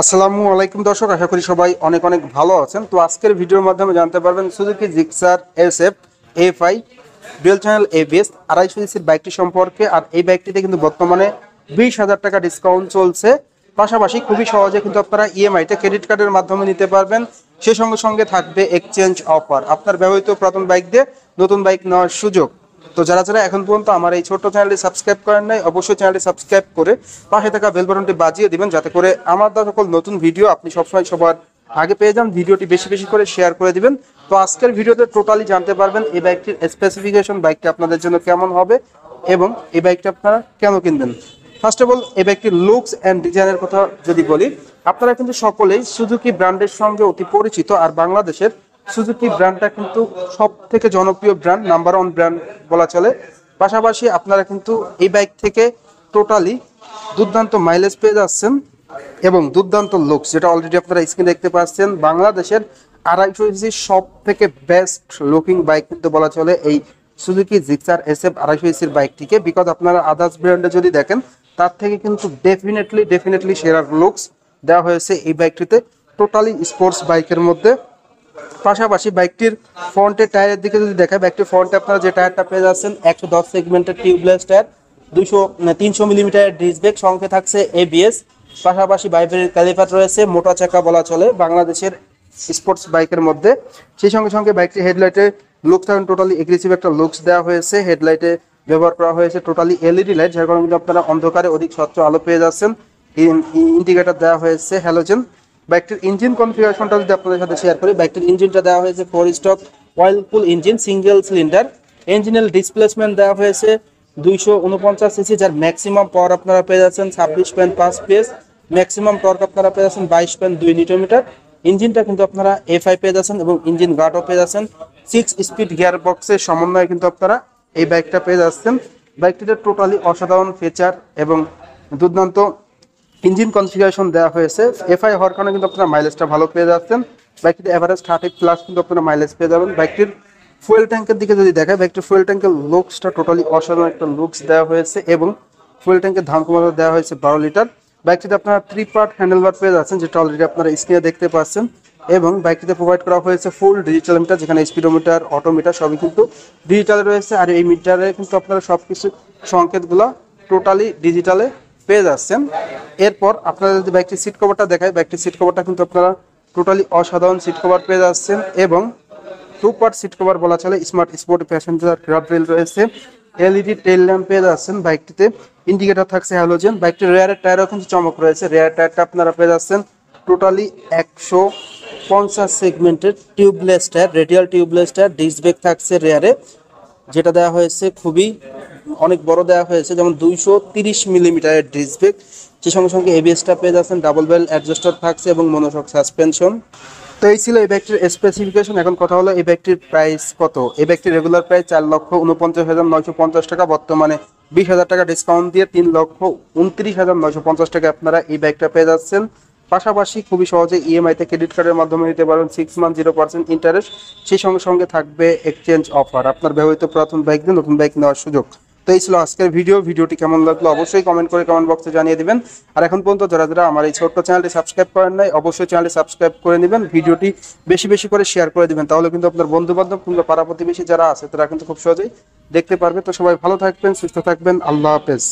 আসসালামু আলাইকুম দর্শক, আশা করি সবাই অনেক অনেক ভালো আছেন। তো আজকের ভিডিওর মাধ্যমে জানতে পারবেন Suzuki Gixxer SF FI dual channel ABS 250 সিসির বাইকটি সম্পর্কে। আর এই বাইকটিতে কিন্তু বর্তমানে 20,000 টাকা ডিসকাউন্ট চলছে। পাশাপাশি খুবই সহজে কিন্তু আপনারা ইএমআইতে ক্রেডিট কার্ডের মাধ্যমে নিতে পারবেন। সেই সঙ্গে সঙ্গে থাকবে এক্সচেঞ্জ অফার, আপনার ব্যবহৃত পুরাতন বাইক দিয়ে নতুন বাইক নেওয়ার সুযোগ। তো যারা যারা এখন পর্যন্ত আমার এই ছোট্ট চ্যানেলটি সাবস্ক্রাইব করেন নাই, অবশ্যই চ্যানেলটি সাবস্ক্রাইব করে পাশে থাকা বেল বাটনটি বাজিয়ে দিবেন, যাতে করে আমার দেওয়া সকল নতুন ভিডিও আপনি সবসময় সবার আগে পেয়ে যান। ভিডিওটি বেশি বেশি করে শেয়ার করে দিবেন। তো আজকের ভিডিওতে টোটালি জানতে পারবেন এই বাইকটির স্পেসিফিকেশন, বাইকটি আপনাদের জন্য কেমন হবে এবং এই বাইকটি আপনারা কেন কিনবেন। ফার্স্ট অফ অল, এই বাইকটির লুকস অ্যান্ড ডিজাইনের কথা যদি বলি, আপনারা কিন্তু সকলেই সুজুকি ব্র্যান্ডের সঙ্গে অতি পরিচিত। আর বাংলাদেশের সুজুকি ব্র্যান্ডটা কিন্তু সব থেকে জনপ্রিয় ব্র্যান্ড, নাম্বার ওয়ান ব্র্যান্ড বলা চলে। পাশাপাশি আপনারা কিন্তু এই বাইক থেকে টোটালি দুর্দান্ত মাইলেজ পেয়ে যাচ্ছেন এবং দুর্দান্ত লুকস, যেটা অলরেডি আপনারা স্ক্রিনে দেখতে পাচ্ছেন। বাংলাদেশের 250 সিসি সব থেকে বেস্ট লুকিং বাইক কিন্তু বলা চলে এই সুজুকি জিক্সার এসএফ 250 সিসির বাইকটিকে। বিকজ আপনারা আদার্স ব্র্যান্ডে যদি দেখেন, তার থেকে কিন্তু ডেফিনেটলি সেরা লুকস দেওয়া হয়েছে এই বাইকটিতে, টোটালি স্পোর্টস বাইকের মধ্যে। পাশাপাশি বাইকটির ফ্রন্টের টায়ারের দিকে যদি দেখায়, বাইকটির ফ্রন্টে আপনারা যে টায়ারটা পেয়ে যাচ্ছেন 110 সেগমেন্টের টিউবলেস টায়ার, 300 মিলিমিটারের ডিস্ক ব্রেক, সঙ্গে থাকছে এবিএস। পাশাপাশি বাইকের ক্যালিপার রয়েছে, মোটা চাকা বলা চলে বাংলাদেশের স্পোর্টস বাইকের মধ্যে। সেই সঙ্গে সঙ্গে বাইকটির হেডলাইটে লুকস থাকেন টোটালি এগ্রেসিভ একটা লুকস দেওয়া হয়েছে। হেডলাইটে ব্যবহার করা হয়েছে টোটালি এলইডি লাইট, যার কারণে কিন্তু আপনারা অন্ধকারে অধিক স্বচ্ছ আলো পেয়ে যাচ্ছেন। ইন্ডিকেটর দেওয়া হয়েছে হ্যালোজেন। বাইকটির ইঞ্জিন কনফিগারেশনটা যদি আপনাদের সাথে শেয়ার করি, বাইকটির ইঞ্জিনটা দেওয়া হয়েছে 4 স্ট্রোক অয়েল কুল ইঞ্জিন, সিঙ্গেল সিলিন্ডার। ইঞ্জিনের ডিসপ্লেসমেন্ট দেওয়া হয়েছে 249 সিসি, যার ম্যাক্সিমাম পাওয়ার আপনারা পেয়ে যাচ্ছেন 26.5 PS, ম্যাক্সিমাম টর্ক আপনারা পেয়ে যাচ্ছেন 22.2 নিউটন মিটার। ইঞ্জিনটা কিন্তু আপনারা এফআই পেয়ে যাচ্ছেন এবং ইঞ্জিন গার্ডও পেয়ে যাচ্ছেন। 6 স্পিড গিয়ার বক্সের সমন্বয়ে কিন্তু আপনারা এই বাইকটা পেয়ে যাচ্ছেন। বাইকটিতে টোটালি অসাধারণ ফিচার এবং দুর্দান্ত ইঞ্জিন কনফিগারেশন দেওয়া হয়েছে। এফআই হওয়ার কারণে কিন্তু আপনারা মাইলেজটা ভালো পেয়ে যাচ্ছেন। বাইকটিতে এভারেজ 30+ কিন্তু আপনারা মাইলেজ পেয়ে যাবেন। বাইকটির ফুয়েল ট্যাঙ্কের দিকে যদি দেখায়, বাইকটির ফুয়েল ট্যাঙ্কের লুকসটা টোটালি অসাধারণ একটা লুকস দেওয়া হয়েছে এবং ফুয়েল ট্যাঙ্কের ধান কমাতে দেওয়া হয়েছে 12 লিটার। বাইকটিতে আপনারা 3 পার্ট হ্যান্ডেলবার পেয়ে যাচ্ছেন, যেটা অলরেডি আপনারা স্ক্রিনে দেখতে পাচ্ছেন। এবং বাইকটিতে প্রোভাইড করা হয়েছে ফুল ডিজিটাল মিটার, যেখানে স্পিডোমিটার, অটোমিটার সবই কিন্তু ডিজিটালে রয়েছে। আর এই মিটারে কিন্তু আপনারা সব কিছু সংকেতগুলো টোটালি ডিজিটালে পেয়ে যাচ্ছেন। এরপর আপনারা যদি বাইকটির সিট কভারটা দেখায়, বাইকটির সিট কভারটা কিন্তু আপনারা টোটালি অসাধারণ সিট কভার পেয়ে যাচ্ছেন এবং 2 পার্ট সিট কভার বলা চলে। Smart sport passenger grab rail রয়েছে, এলইডি টেল ল্যাম্প পেয়ে যাচ্ছেন। বাইকটিতে ইন্ডিকেটর থাকছে হ্যালোজেন। বাইকটির রেয়ারের টায়ারও কিন্তু চমক রয়েছে। রেয়ার টায়ারটা আপনারা পেয়ে যাচ্ছেন টোটালি 150 সেগমেন্টের tubeless tyre, radial tubeless tyre. Disc brake থাকছে রেয়ারে, যেটা দেওয়া হয়েছে খুবই অনেক বড় দেওয়া হয়েছে, যেমন 230 মিলিমিটারের ডিস্ক ব্রেক। সেই সঙ্গে সঙ্গে এবিএসটা পেয়ে যাচ্ছেন, ডাবল বেল অ্যাডজাস্টার থাকছে এবং মনোশক সাসপেনশন। তো এই ছিল এই বাইকটির স্পেসিফিকেশন। এখন কথা হলো এই বাইকটির প্রাইস কত। এই বাইকটির রেগুলার প্রাইস 4,49,950 টাকা, বর্তমানে 20,000 টাকা ডিসকাউন্ট দিয়ে 3,29,950 টাকা আপনারা এই বাইকটা পেয়ে যাচ্ছেন। পাশাপাশি খুবই সহজে ইএমআইতে ক্রেডিট কার্ডের মাধ্যমে নিতে পারবেন, 6 মান্থ 0% ইন্টারেস্ট। সেই সঙ্গে সঙ্গে থাকবে এক্সচেঞ্জ অফার, আপনার ব্যবহৃত পুরাতন বাইক দিয়ে নতুন বাইক নেওয়ার সুযোগ। তো এই ছিল আজকের ভিডিওটি কেমন লাগলো অবশ্যই কমেন্ট করে কমেন্ট বক্সে জানিয়ে দিবেন। আর এখন পর্যন্ত যারা যারা আমার এই ছোট্ট চ্যানেলটি সাবস্ক্রাইব করেন নাই, অবশ্যই চ্যানেলটি সাবস্ক্রাইব করে নেবেন। ভিডিওটি বেশি বেশি করে শেয়ার করে দিবেন, তাহলে কিন্তু আপনার বন্ধু বান্ধব কিংবা পাড়া প্রতিবেশী যারা আছে তারা কিন্তু খুব সহজেই দেখতে পারবে। তো সবাই ভালো থাকবেন, সুস্থ থাকবেন, আল্লাহ হাফেজ।